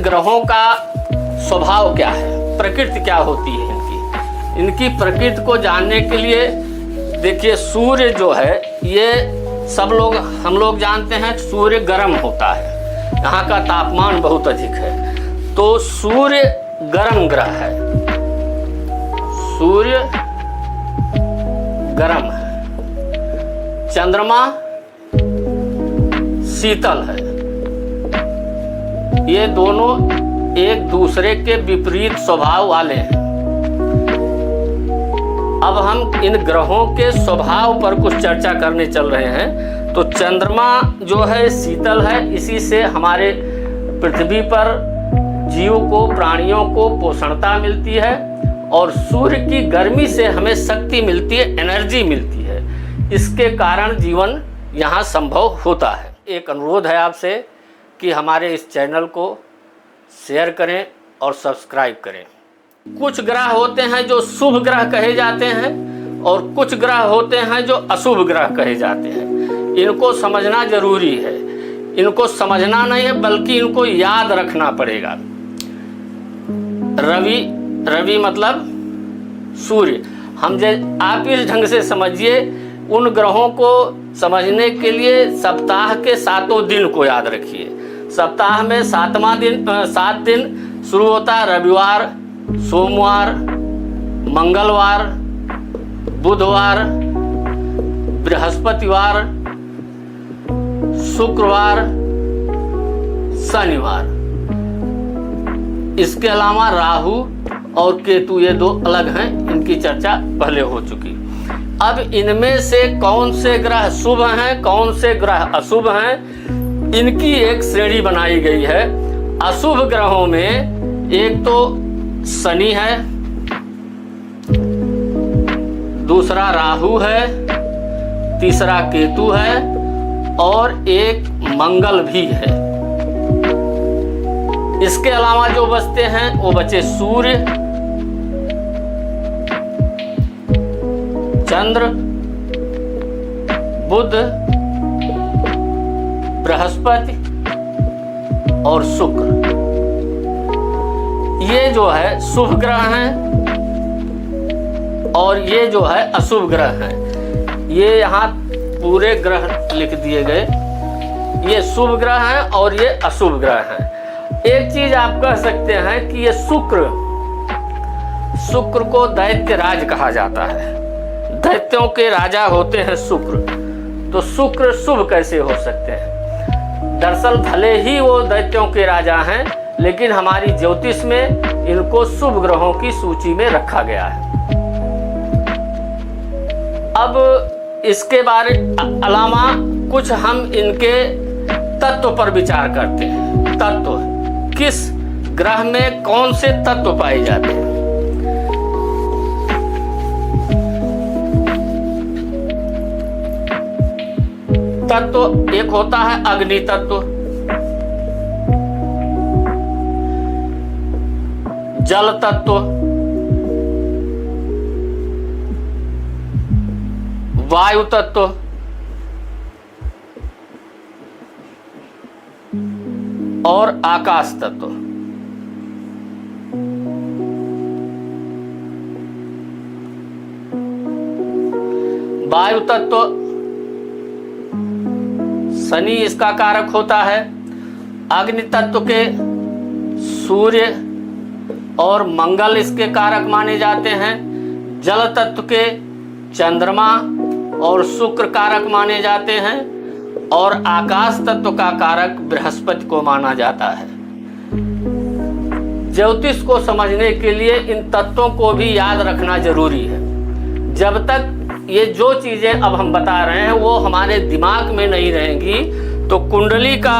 ग्रहों का स्वभाव क्या है, प्रकृति क्या होती है इनकी प्रकृति को जानने के लिए देखिए, सूर्य जो है ये हम लोग जानते हैं सूर्य गर्म होता है, यहाँ का तापमान बहुत अधिक है, तो सूर्य गर्म ग्रह है, सूर्य गर्म है, चंद्रमा शीतल है। ये दोनों एक दूसरे के विपरीत स्वभाव वाले हैं। अब हम इन ग्रहों के स्वभाव पर कुछ चर्चा करने चल रहे हैं। तो चंद्रमा जो है शीतल है, इसी से हमारे पृथ्वी पर जीव को, प्राणियों को पोषणता मिलती है, और सूर्य की गर्मी से हमें शक्ति मिलती है, एनर्जी मिलती है। इसके कारण जीवन यहाँ संभव होता है। एक अनुरोध है आपसे कि हमारे इस चैनल को शेयर करें और सब्सक्राइब करें। कुछ ग्रह होते हैं जो शुभ ग्रह कहे जाते हैं, और कुछ ग्रह होते हैं जो अशुभ ग्रह कहे जाते हैं। इनको समझना जरूरी है। इनको समझना नहीं है बल्कि इनको याद रखना पड़ेगा। रवि मतलब सूर्य। आप इस ढंग से समझिए, उन ग्रहों को समझने के लिए सप्ताह के 7 दिन को याद रखिए। सप्ताह में 7 दिन शुरू होता है रविवार, सोमवार, मंगलवार, बुधवार, बृहस्पतिवार, शुक्रवार, शनिवार। इसके अलावा राहु और केतु, ये 2 अलग हैं, इनकी चर्चा पहले हो चुकी। अब इनमें से कौन से ग्रह शुभ हैं, कौन से ग्रह अशुभ हैं, इनकी एक श्रेणी बनाई गई है। अशुभ ग्रहों में एक तो शनि है, दूसरा राहु है, तीसरा केतु है, और एक मंगल भी है। इसके अलावा जो बचते हैं वो बचे सूर्य, चंद्र, बुध, बृहस्पति और शुक्र। ये जो है शुभ ग्रह हैं, और ये जो है अशुभ ग्रह हैं। ये यहाँ पूरे ग्रह लिख दिए गए। ये शुभ ग्रह हैं और ये अशुभ ग्रह हैं। एक चीज आप कह सकते हैं कि ये शुक्र को दैत्य राज कहा जाता है। दैत्यों के राजा होते हैं शुक्र, तो शुक्र शुभ कैसे हो सकते हैं? दरअसल भले ही वो दैत्यों के राजा हैं, लेकिन हमारी ज्योतिष में इनको शुभ ग्रहों की सूची में रखा गया है। अब इसके बारे अलावा कुछ हम इनके तत्व पर विचार करते हैं। तत्व, किस ग्रह में कौन से तत्व पाए जाते हैं? तत्व एक होता है अग्नि तत्व, जल तत्व, वायु तत्व, और आकाश तत्व। वायु तत्व शनि इसका कारक होता है। अग्नि तत्व के सूर्य और मंगल इसके कारक माने जाते हैं। जल तत्व के चंद्रमा और शुक्र कारक माने जाते हैं, और आकाश तत्व का कारक बृहस्पति को माना जाता है। ज्योतिष को समझने के लिए इन तत्वों को भी याद रखना जरूरी है। जब तक ये जो चीजें अब हम बता रहे हैं वो हमारे दिमाग में नहीं रहेंगी, तो कुंडली का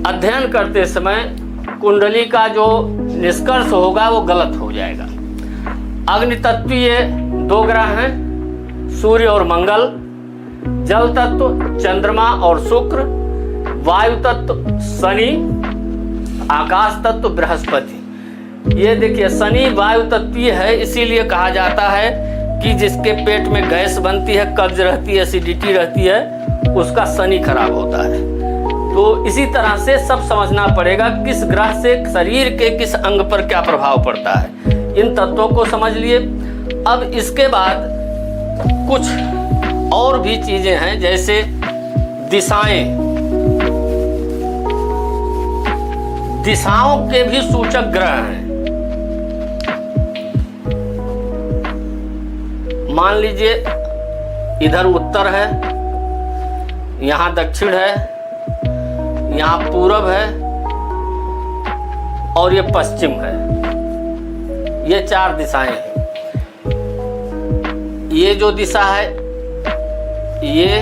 अध्ययन करते समय कुंडली का जो निष्कर्ष होगा वो गलत हो जाएगा। अग्नि तत्वीय 2 ग्रह हैं, सूर्य और मंगल। जल तत्व चंद्रमा और शुक्र। वायु तत्व शनि। आकाश तत्व बृहस्पति। ये देखिए, शनि वायु तत्वीय है, इसीलिए कहा जाता है कि जिसके पेट में गैस बनती है, कब्ज रहती है, एसिडिटी रहती है, उसका शनि खराब होता है। तो इसी तरह से सब समझना पड़ेगा किस ग्रह से शरीर के किस अंग पर क्या प्रभाव पड़ता है। इन तत्वों को समझ लिए। अब इसके बाद कुछ और भी चीजें हैं, जैसे दिशाएं। दिशाओं के भी सूचक ग्रह हैं। मान लीजिए इधर उत्तर है, यहाँ दक्षिण है, यहाँ पूरब है और ये पश्चिम है। ये 4 दिशाएं हैं। ये जो दिशा है, ये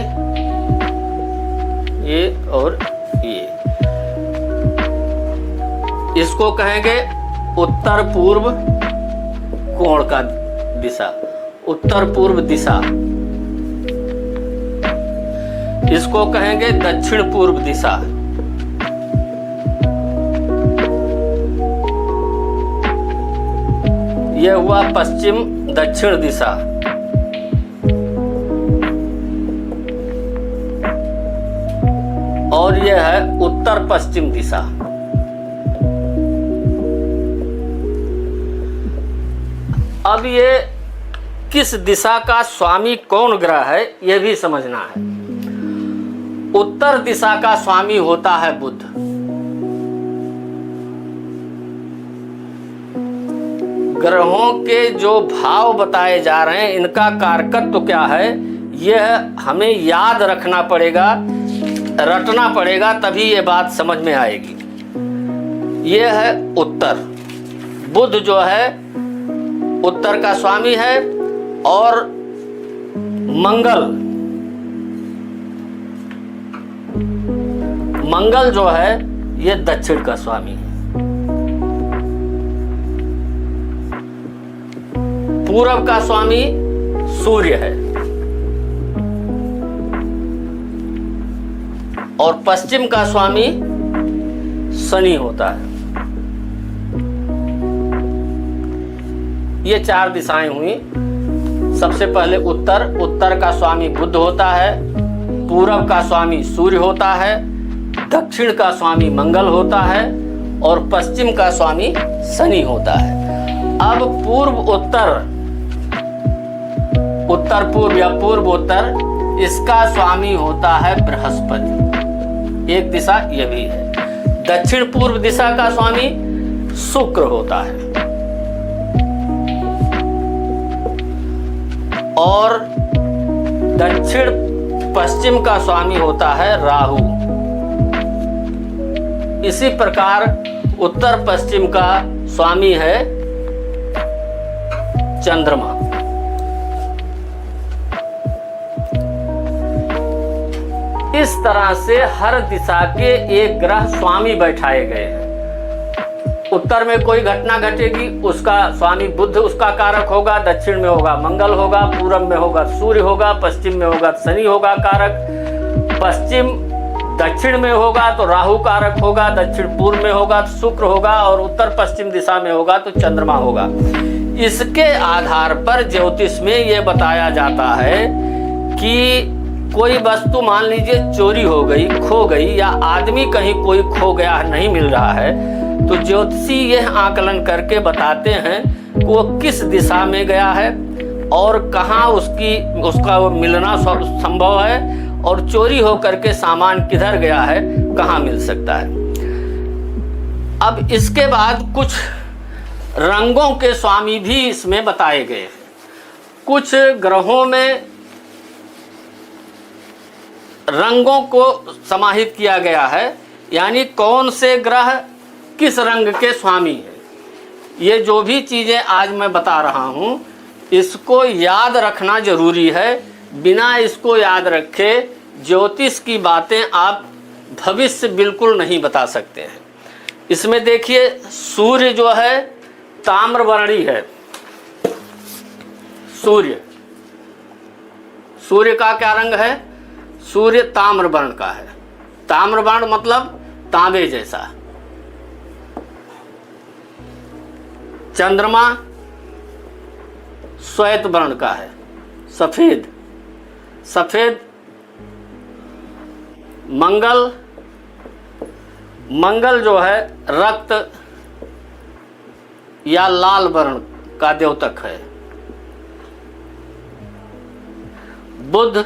और ये, इसको कहेंगे उत्तर पूर्व कोण का दिशा, उत्तर पूर्व दिशा। इसको कहेंगे दक्षिण पूर्व दिशा। यह हुआ पश्चिम दक्षिण दिशा। और यह है उत्तर पश्चिम दिशा। अब ये किस दिशा का स्वामी कौन ग्रह है, यह भी समझना है। उत्तर दिशा का स्वामी होता है बुध। ग्रहों के जो भाव बताए जा रहे हैं, इनका कारकत्व तो क्या है, यह हमें याद रखना पड़ेगा, रटना पड़ेगा, तभी ये बात समझ में आएगी। यह है उत्तर। बुध जो है उत्तर का स्वामी है, और मंगल जो है ये दक्षिण का स्वामी है। पूरब का स्वामी सूर्य है और पश्चिम का स्वामी शनि होता है। ये 4 दिशाएं हुई। सबसे पहले उत्तर का स्वामी बुध होता है, पूरब का स्वामी सूर्य होता है, दक्षिण का स्वामी मंगल होता है और पश्चिम का स्वामी शनि होता है। अब पूर्व उत्तर पूर्व या पूर्व उत्तर, इसका स्वामी होता है बृहस्पति। एक दिशा यह भी है। दक्षिण पूर्व दिशा का स्वामी शुक्र होता है और दक्षिण पश्चिम का स्वामी होता है राहु। इसी प्रकार उत्तर पश्चिम का स्वामी है चंद्रमा। इस तरह से हर दिशा के एक ग्रह स्वामी बैठाए गए हैं। उत्तर में कोई घटना घटेगी, उसका स्वामी बुध उसका कारक होगा, दक्षिण में होगा मंगल होगा, पूरब में होगा सूर्य होगा, पश्चिम में होगा शनि होगा कारक, पश्चिम दक्षिण में होगा तो राहु कारक होगा, दक्षिण पूर्व में होगा तो शुक्र होगा और उत्तर पश्चिम दिशा में होगा तो चंद्रमा होगा। इसके आधार पर ज्योतिष में यह बताया जाता है कि कोई वस्तु मान लीजिए चोरी हो गई, खो गई, या आदमी कहीं कोई खो गया नहीं मिल रहा है, तो ज्योतिषी यह आकलन करके बताते हैं कि वो किस दिशा में गया है और कहाँ उसका मिलना संभव है, और चोरी होकर के सामान किधर गया है, कहाँ मिल सकता है। अब इसके बाद कुछ रंगों के स्वामी भी इसमें बताए गए हैं। कुछ ग्रहों में रंगों को समाहित किया गया है, यानी कौन से ग्रह किस रंग के स्वामी हैं। ये जो भी चीज़ें आज मैं बता रहा हूँ, इसको याद रखना जरूरी है। बिना इसको याद रखे ज्योतिष की बातें आप भविष्य बिल्कुल नहीं बता सकते हैं। इसमें देखिए, सूर्य जो है ताम्रवर्णी है। सूर्य का क्या रंग है? सूर्य ताम्रवर्ण का है। ताम्रवर्ण मतलब तांबे जैसा। चंद्रमा श्वेत वर्ण का है, सफेद। मंगल मंगल जो है रक्त या लाल वर्ण का द्योतक है। बुध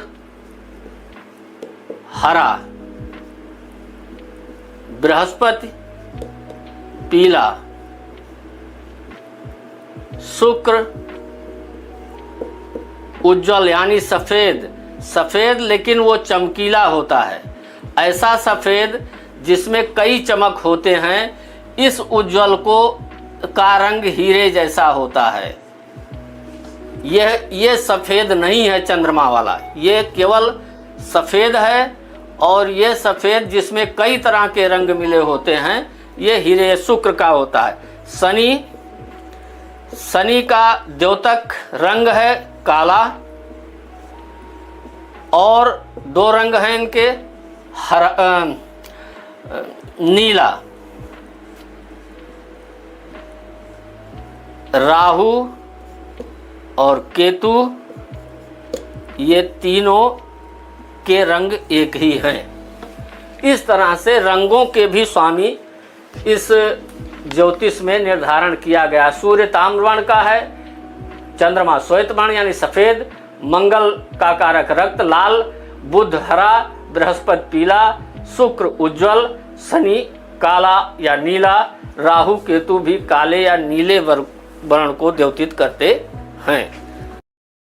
हरा, बृहस्पति पीला, शुक्र उज्जवल यानी सफेद, सफेद लेकिन वो चमकीला होता है, ऐसा सफेद जिसमें कई चमक होते हैं। इस उज्जवल को का रंग हीरे जैसा होता है। ये सफेद नहीं है चंद्रमा वाला, ये केवल सफेद है। और ये सफेद जिसमें कई तरह के रंग मिले होते हैं, ये हीरे शुक्र का होता है। शनि का द्योतक रंग है काला, और दो रंग हैं इनके नीला। राहु और केतु ये तीनों के रंग एक ही हैं। इस तरह से रंगों के भी स्वामी इस ज्योतिष में निर्धारण किया गया। सूर्य ताम्रवर्ण का है, चंद्रमा श्वेत वर्ण यानी सफेद, मंगल का कारक रक्त लाल, बुध हरा, बृहस्पति पीला, शुक्र उज्जवल, शनि काला या नीला, राहु केतु भी काले या नीले वर्ण को द्योतित करते हैं।